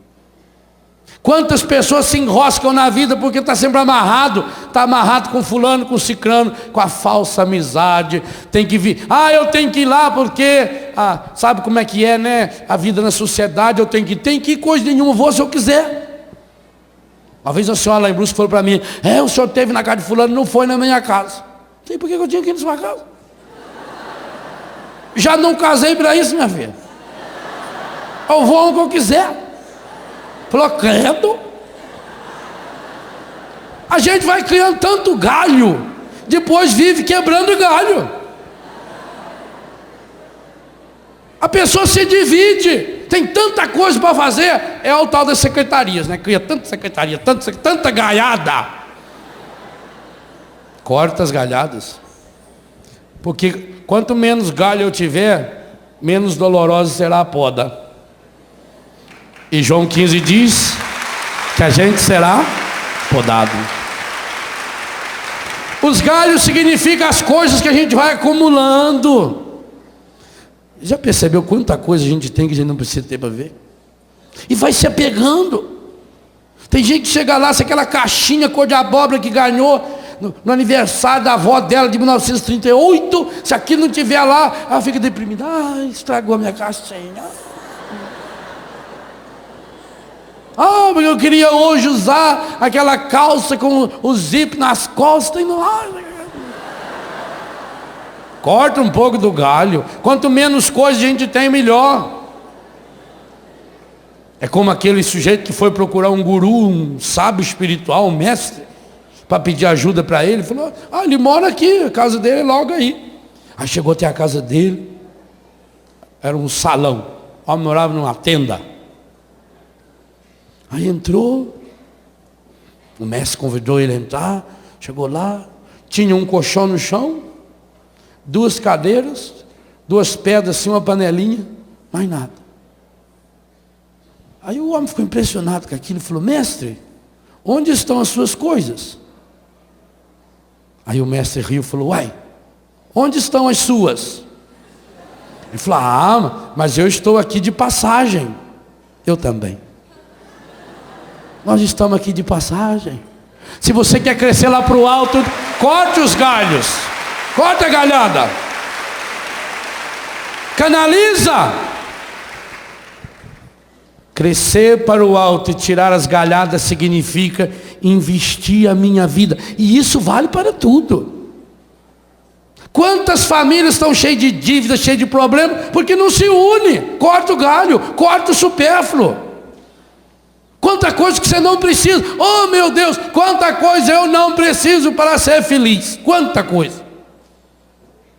Quantas pessoas se enroscam na vida porque está sempre amarrado, está amarrado com fulano, com cicrano, com a falsa amizade, tem que vir, eu tenho que ir lá porque, sabe como é que é, né, a vida na sociedade, eu tenho que ir coisa nenhuma, vou se eu quiser. Uma vez a senhora lá em Brusque falou para mim, o senhor esteve na casa de fulano, não foi na minha casa. Sei por que eu tinha que ir na sua casa? Já não casei para isso, minha filha. Eu vou onde eu quiser. Falou, credo. A gente vai criando tanto galho, depois vive quebrando galho. A pessoa se divide, tem tanta coisa para fazer, é o tal das secretarias, né? Cria tanta secretaria, tanta galhada. Corta as galhadas. Porque quanto menos galho eu tiver, menos dolorosa será a poda. E João 15 diz que a gente será podado. Os galhos significam as coisas que a gente vai acumulando. Já percebeu quanta coisa a gente tem que a gente não precisa ter para ver? E vai se apegando. Tem gente que chega lá, se aquela caixinha cor de abóbora que ganhou no aniversário da avó dela de 1938, se aquilo não tiver lá, ela fica deprimida. Estragou a minha caixinha. Porque eu queria hoje usar aquela calça com o zip nas costas e não. Corta um pouco do galho. Quanto menos coisa a gente tem, melhor. É como aquele sujeito que foi procurar um guru, um sábio espiritual, um mestre, para pedir ajuda para ele. Falou, ele mora aqui, a casa dele é logo aí. Aí chegou até a casa dele, era um salão. O homem morava numa tenda. Aí entrou, o mestre convidou ele a entrar, chegou lá, tinha um colchão no chão, 2 cadeiras, 2 pedras assim, uma panelinha, mais nada. Aí o homem ficou impressionado com aquilo e falou, mestre, onde estão as suas coisas? Aí o mestre riu e falou, onde estão as suas? Ele falou, mas eu estou aqui de passagem. Eu também. Nós estamos aqui de passagem. Se você quer crescer lá para o alto, corte os galhos. Corta a galhada. Canaliza. Crescer para o alto e tirar as galhadas significa investir a minha vida. E isso vale para tudo. Quantas famílias estão cheias de dívidas, cheias de problemas, porque não se une. Corta o galho, corta o supérfluo. Quanta coisa que você não precisa. Oh meu Deus, quanta coisa eu não preciso para ser feliz. Quanta coisa.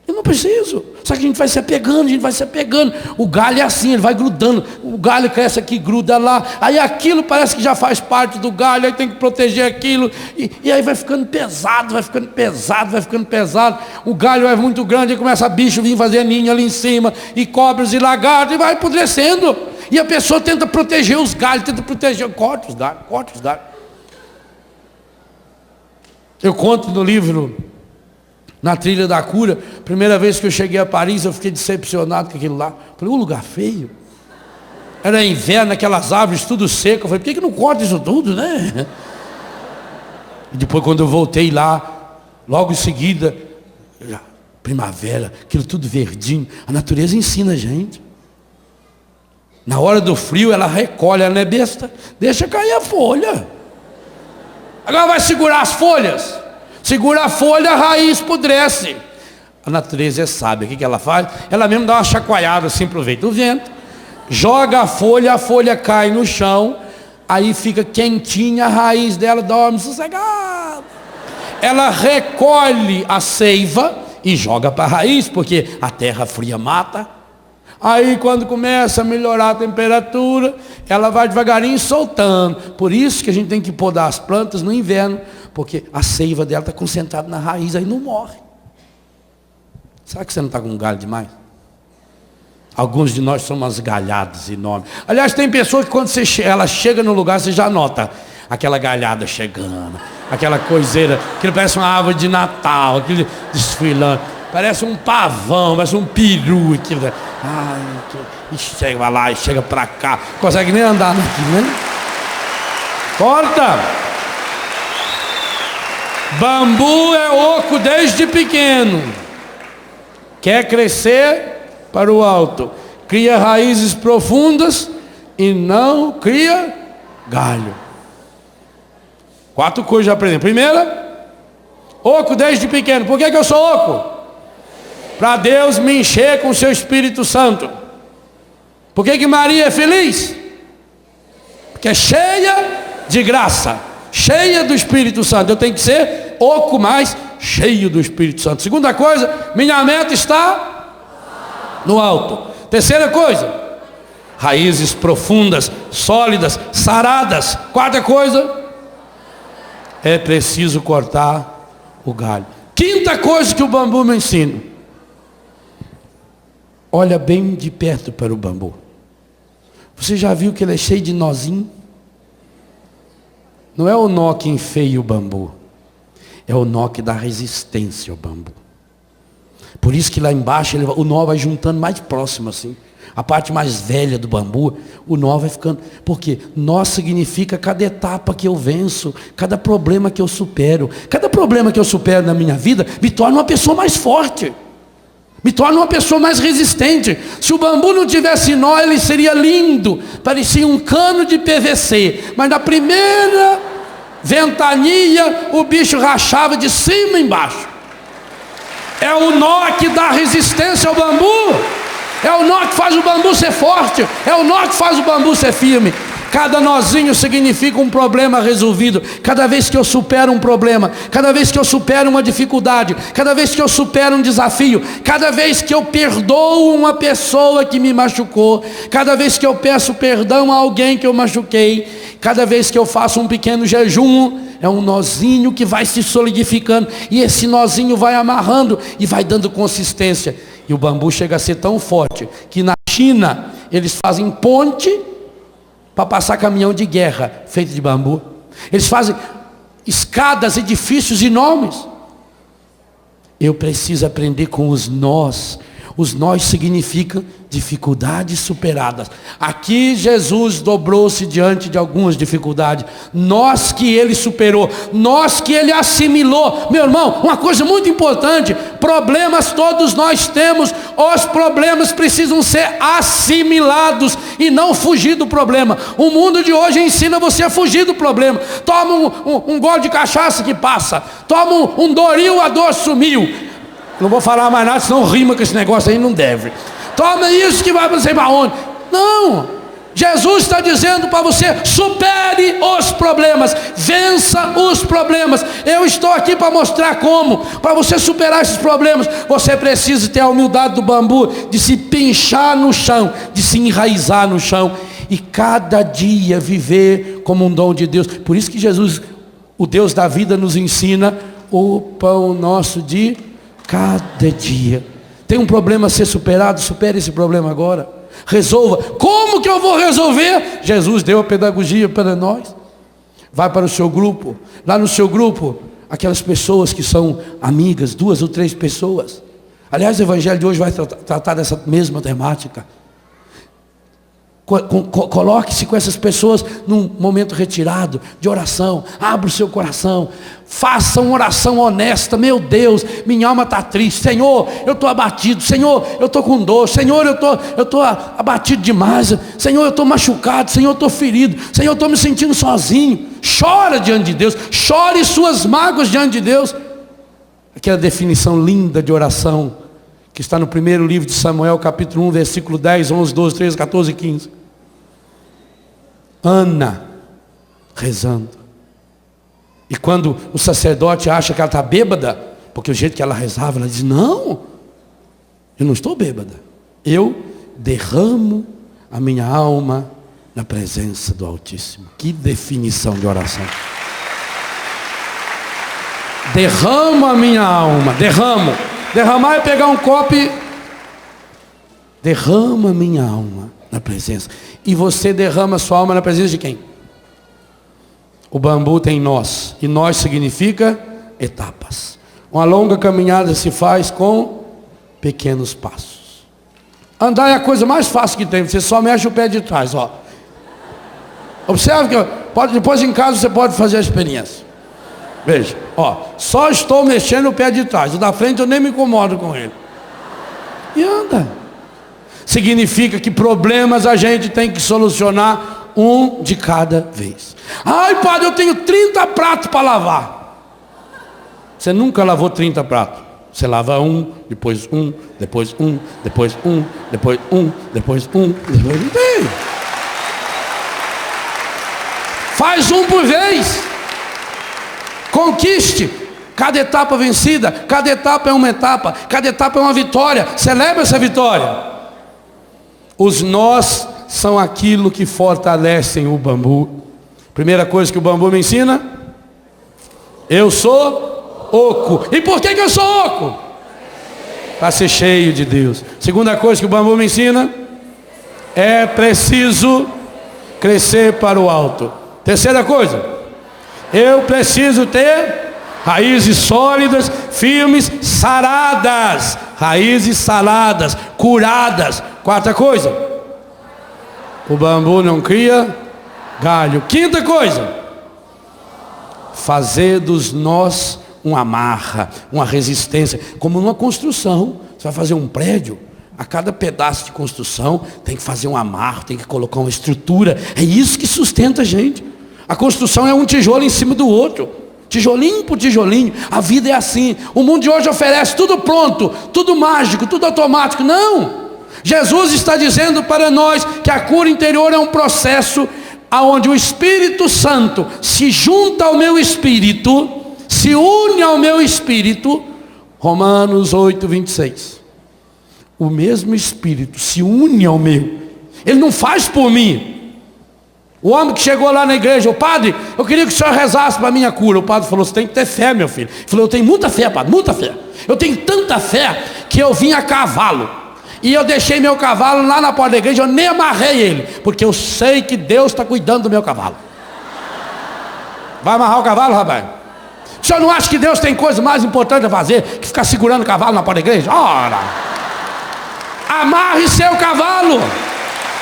Eu não preciso. Só que a gente vai se apegando, O galho é assim, ele vai grudando. O galho cresce aqui, gruda lá. Aí aquilo parece que já faz parte do galho. Aí tem que proteger aquilo. E aí vai ficando pesado, vai ficando pesado. O galho é muito grande, aí começa bicho vir fazer ninho ali em cima. E cobras e lagartos, e vai apodrecendo. E a pessoa tenta proteger os galhos, corta os galhos. Eu conto no livro, Na Trilha da Cura, primeira vez que eu cheguei a Paris, eu fiquei decepcionado com aquilo lá. Falei, um lugar feio. Era inverno, aquelas árvores tudo seco. Eu falei, por que não corta isso tudo, né? E depois quando eu voltei lá, logo em seguida, primavera, aquilo tudo verdinho. A natureza ensina a gente. Na hora do frio ela recolhe, ela não é besta, deixa cair a folha. Agora vai segurar as folhas. Segura a folha, a raiz apodrece. A natureza é sábia, o que ela faz? Ela mesmo dá uma chacoalhada assim, aproveita o vento, joga a folha cai no chão, aí fica quentinha, a raiz dela dorme sossegada. Ela recolhe a seiva e joga para a raiz, porque a terra fria mata. Aí quando começa a melhorar a temperatura, ela vai devagarinho soltando. Por isso que a gente tem que podar as plantas no inverno, porque a seiva dela está concentrada na raiz, aí não morre. Será que você não está com um galho demais? Alguns de nós somos umas galhadas enormes. Aliás, tem pessoas que quando ela chega no lugar, você já nota aquela galhada chegando, aquela coiseira, que parece uma árvore de Natal, aquele desfilando, parece um pavão, parece um peru. E chega lá, e chega pra cá, consegue nem andar aqui, né? Corta! Bambu é oco desde pequeno, quer crescer para o alto, cria raízes profundas e não cria galho. 4 coisas já aprendemos. Primeira, oco desde pequeno. Por que eu sou oco? Para Deus me encher com o seu Espírito Santo. Por que Maria é feliz? Porque é cheia de graça, cheia do Espírito Santo. Eu tenho que ser oco, mais cheio do Espírito Santo. Segunda coisa, minha meta está no alto. Terceira coisa, raízes profundas, sólidas, saradas. Quarta coisa, é preciso cortar o galho. Quinta coisa que o bambu me ensina: olha bem de perto para o bambu. Você já viu que ele é cheio de nozinho? Não é o nó que enfeia o bambu, é o nó que dá resistência ao bambu. Por isso que lá embaixo o nó vai juntando mais próximo assim. A parte mais velha do bambu, o nó vai ficando. Porque nó significa cada etapa que eu venço, cada problema que eu supero. Cada problema que eu supero na minha vida me torna uma pessoa mais forte, me torna uma pessoa mais resistente. Se o bambu não tivesse nó, ele seria lindo, parecia um cano de PVC, mas na primeira ventania o bicho rachava de cima e embaixo. É o nó que dá resistência ao bambu, é o nó que faz o bambu ser forte, é o nó que faz o bambu ser firme. Cada nozinho significa um problema resolvido. Cada vez que eu supero um problema, cada vez que eu supero uma dificuldade, cada vez que eu supero um desafio, cada vez que eu perdoo uma pessoa que me machucou, cada vez que eu peço perdão a alguém que eu machuquei, cada vez que eu faço um pequeno jejum, é um nozinho que vai se solidificando, e esse nozinho vai amarrando e vai dando consistência. E o bambu chega a ser tão forte que na China eles fazem ponte para passar caminhão de guerra feito de bambu. Eles fazem escadas, edifícios enormes. Eu preciso aprender com os nós. Os nós significam dificuldades superadas. Aqui Jesus dobrou-se diante de algumas dificuldades. Nós que ele superou, nós que ele assimilou. Meu irmão, uma coisa muito importante: problemas todos nós temos. Os problemas precisam ser assimilados e não fugir do problema. O mundo de hoje ensina você a fugir do problema. Toma um gole de cachaça que passa. Toma um Doril, a dor sumiu. Não vou falar mais nada, senão rima com esse negócio aí, não deve. Toma isso que vai para você para onde? Não. Jesus está dizendo para você: supere os problemas, vença os problemas. Eu estou aqui para mostrar como. Para você superar esses problemas, você precisa ter a humildade do bambu, de se pinchar no chão, de se enraizar no chão, e cada dia viver como um dom de Deus. Por isso que Jesus, o Deus da vida, nos ensina: o pão nosso de cada dia. Tem um problema a ser superado, supere esse problema agora. Resolva. Como que eu vou resolver? Jesus deu a pedagogia para nós. Vai para o seu grupo. Lá no seu grupo, aquelas pessoas que são amigas, 2 ou 3 pessoas. Aliás, o evangelho de hoje vai tratar dessa mesma temática. Coloque-se com essas pessoas num momento retirado de oração. Abra o seu coração, faça uma oração honesta. Meu Deus, minha alma está triste. Senhor, eu estou abatido. Senhor, eu estou com dor. Senhor, eu estou abatido demais. Senhor, eu estou machucado. Senhor, eu estou ferido. Senhor, eu estou me sentindo sozinho. Chora diante de Deus, chore suas mágoas diante de Deus. Aquela definição linda de oração que está no primeiro livro de Samuel, capítulo 1, versículo 10, 11, 12, 13, 14 e 15. Ana rezando. E quando o sacerdote acha que ela está bêbada, porque o jeito que ela rezava, ela diz: não, eu não estou bêbada. Eu derramo a minha alma na presença do Altíssimo. Que definição de oração. Derramo a minha alma, derramo. Derramar é pegar um copo e derrama minha alma na presença. E você derrama sua alma na presença de quem? O bambu tem nós. E nós significa etapas. Uma longa caminhada se faz com pequenos passos. Andar é a coisa mais fácil que tem. Você só mexe o pé de trás, ó. Observe que depois em casa você pode fazer a experiência. Veja, ó, só estou mexendo o pé de trás. O da frente eu nem me incomodo com ele. E anda. Significa que problemas a gente tem que solucionar um de cada vez. Ai, padre, eu tenho 30 pratos para lavar. Você nunca lavou 30 pratos. Você lava um, depois um, depois um, depois um, depois um, depois um, depois não tem. Faz um por vez. Conquiste. Cada etapa vencida, cada etapa é uma etapa, cada etapa é uma vitória. Celebra essa vitória. Os nós são aquilo que fortalecem o bambu. Primeira coisa que o bambu me ensina: eu sou oco. E por que eu sou oco? Para ser cheio de Deus. Segunda coisa que o bambu me ensina: é preciso crescer para o alto. Terceira coisa: eu preciso ter raízes sólidas, firmes, saradas. Raízes saradas, curadas. Quarta coisa: o bambu não cria galho. Quinta coisa: fazer dos nós uma amarra, uma resistência. Como numa construção, você vai fazer um prédio, a cada pedaço de construção tem que fazer um amarro, tem que colocar uma estrutura. É isso que sustenta a gente. A construção é um tijolo em cima do outro, tijolinho por tijolinho. A vida é assim. O mundo de hoje oferece tudo pronto, tudo mágico, tudo automático. Não! Jesus está dizendo para nós que a cura interior é um processo onde o Espírito Santo se junta ao meu espírito, se une ao meu espírito. Romanos 8, 26. O mesmo Espírito se une ao meu. Ele não faz por mim. O homem que chegou lá na igreja: o padre, eu queria que o senhor rezasse para a minha cura. O padre falou: você tem que ter fé, meu filho. Ele falou: eu tenho muita fé, padre, muita fé. Eu tenho tanta fé que eu vim a cavalo. E eu deixei meu cavalo lá na porta da igreja, eu nem amarrei ele, porque eu sei que Deus está cuidando do meu cavalo. Vai amarrar o cavalo, rapaz? O senhor não acha que Deus tem coisa mais importante a fazer que ficar segurando o cavalo na porta da igreja? Ora! Amarre seu cavalo.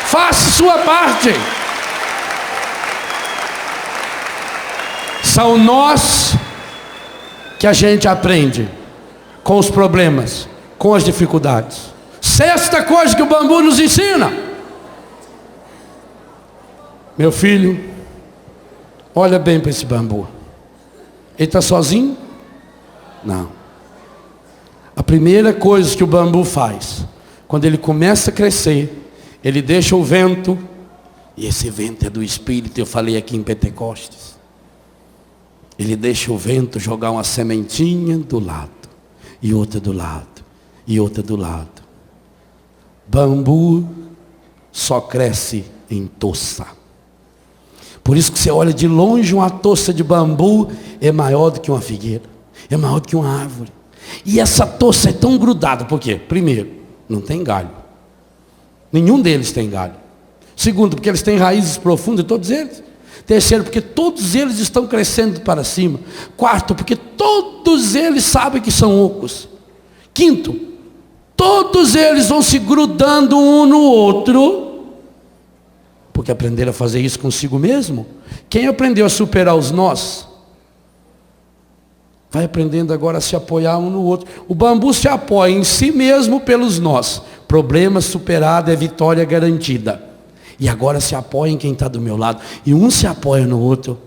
Faça sua parte. São nós que a gente aprende com os problemas, com as dificuldades. Sexta coisa que o bambu nos ensina: meu filho, olha bem para esse bambu. Ele está sozinho? Não. A primeira coisa que o bambu faz, quando ele começa a crescer, ele deixa o vento, e esse vento é do Espírito. Eu falei aqui em Pentecostes. Ele deixa o vento jogar uma sementinha do lado, e outra do lado, e outra do lado. Bambu só cresce em toça. Por isso que você olha de longe, uma toça de bambu é maior do que uma figueira, é maior do que uma árvore. E essa toça é tão grudada, por quê? Primeiro, não tem galho. Nenhum deles tem galho. Segundo, porque eles têm raízes profundas, todos eles. Terceiro, porque todos eles estão crescendo para cima. Quarto, porque todos eles sabem que são ocos. Quinto, todos eles vão se grudando um no outro, porque aprenderam a fazer isso consigo mesmo. Quem aprendeu a superar os nós, vai aprendendo agora a se apoiar um no outro. O bambu se apoia em si mesmo pelos nós. Problema superado é vitória garantida. E agora se apoia em quem está do meu lado. E um se apoia no outro.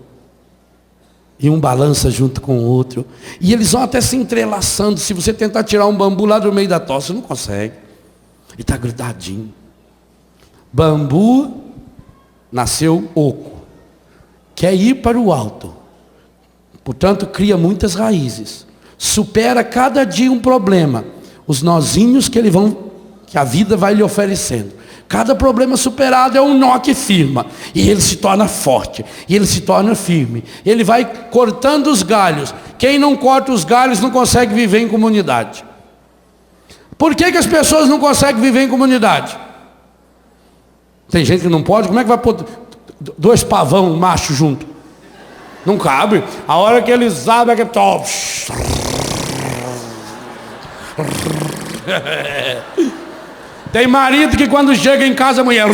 E um balança junto com o outro. E eles vão até se entrelaçando. Se você tentar tirar um bambu lá do meio da toça, você não consegue. Ele está grudadinho. Bambu nasceu oco. Quer ir para o alto. Portanto, cria muitas raízes. Supera cada dia um problema. Os nozinhos que a vida vai lhe oferecendo. Cada problema superado é um nó que firma. E ele se torna forte. E ele se torna firme. Ele vai cortando os galhos. Quem não corta os galhos não consegue viver em comunidade. Por que as pessoas não conseguem viver em comunidade? Tem gente que não pode, como é que vai pôr 2 pavão macho junto? Não cabe. A hora que eles abrem é que tem marido que quando chega em casa a mulher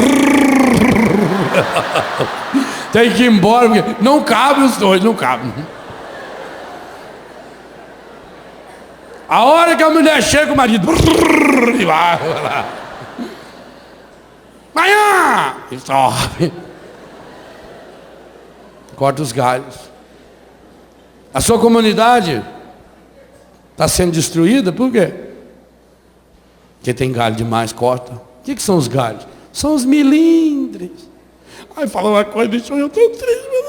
tem que ir embora, porque não cabe os dois, não cabe. A hora que a mulher chega, o marido e vai lá. Manhã! E sobe. Corta os galhos. A sua comunidade está sendo destruída, por quê? Porque tem galho demais, corta. O que são os galhos? São os milindres. Ai, fala uma coisa, deixa eu tão triste, meu.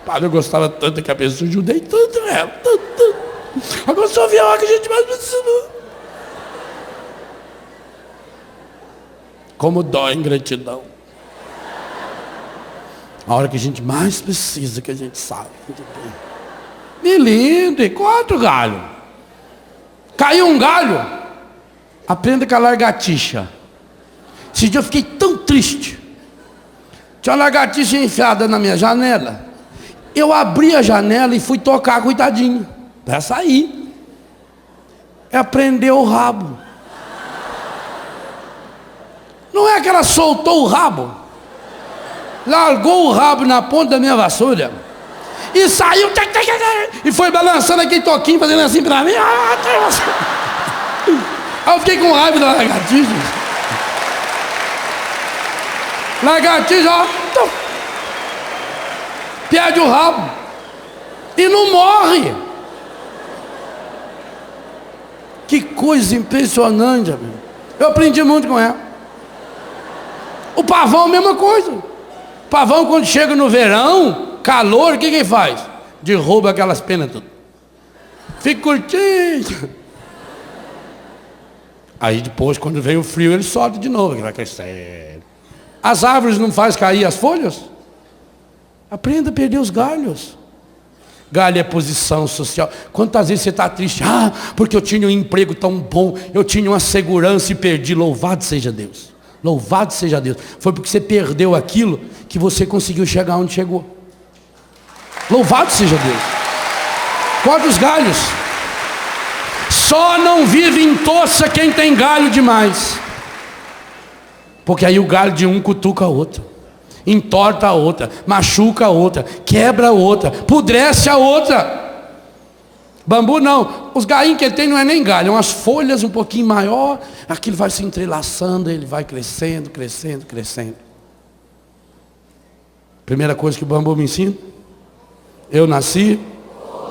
Padre, eu gostava tanto que a pessoa, ajudei tanto ela, tanto. Agora só vi a hora que a gente mais precisa. Como dói em gratidão. A hora que a gente mais precisa, que a gente sabe. Milindre, corta o galho. Caiu um galho, aprenda com a lagartixa. Esse dia eu fiquei tão triste. Tinha uma lagartixa enfiada na minha janela. Eu abri a janela e fui tocar, coitadinho, para sair. É prender o rabo. Não é que ela soltou o rabo, largou o rabo na ponta da minha vassoura e saiu e foi balançando aquele toquinho, fazendo assim pra mim. Aí eu fiquei com raiva da lagartixa. Lagartixa, ó, perde o rabo e não morre. Que coisa impressionante, amigo. Eu aprendi muito com ela. O pavão, a mesma coisa. O pavão, quando chega no verão, calor, o que ele faz? Derruba aquelas penas tudo. Fica curtindo. Aí depois, quando vem o frio, ele solta de novo, que vai crescer. As árvores não fazem cair as folhas? Aprenda a perder os galhos. Galho é posição social. Quantas vezes você está triste? Ah, porque eu tinha um emprego tão bom, eu tinha uma segurança e perdi. Louvado seja Deus. Louvado seja Deus. Foi porque você perdeu aquilo que você conseguiu chegar onde chegou. Louvado seja Deus. Corta os galhos. Só não vive em toça quem tem galho demais. Porque aí o galho de um cutuca a outro, entorta a outra, machuca a outra, quebra a outra, pudrece a outra. Bambu não, os galhinhos que ele tem não é nem galho, é umas folhas um pouquinho maior, aquilo vai se entrelaçando, ele vai crescendo, crescendo, crescendo. Primeira coisa que o bambu me ensina, eu nasci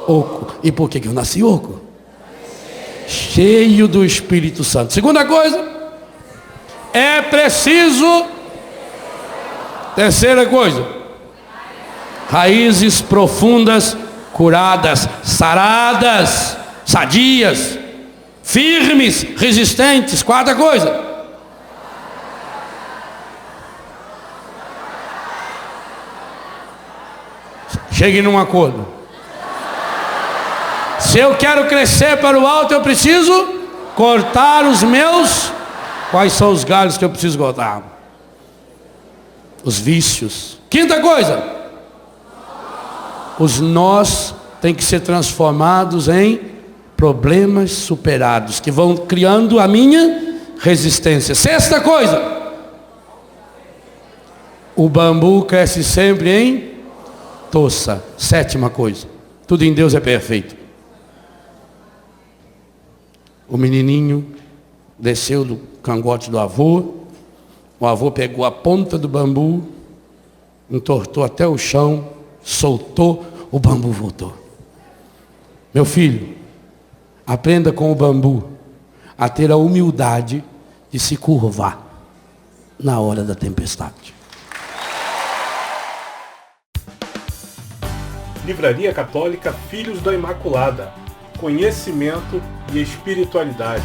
oco. E por que eu nasci oco? Cheio do Espírito Santo. Segunda coisa, é preciso. Terceira coisa, raízes profundas, curadas, saradas, sadias, firmes, resistentes. Quarta coisa, chegue num acordo. Se eu quero crescer para o alto, eu preciso cortar os meus. Quais são os galhos que eu preciso cortar? Os vícios. Quinta coisa, os nós têm que ser transformados em problemas superados, que vão criando a minha resistência. Sexta coisa, o bambu cresce sempre em toça. Sétima coisa, tudo em Deus é perfeito. O menininho desceu do cangote do avô, o avô pegou a ponta do bambu, entortou até o chão, soltou, o bambu voltou. Meu filho, aprenda com o bambu a ter a humildade de se curvar na hora da tempestade. Livraria Católica Filhos da Imaculada. Conhecimento e espiritualidade.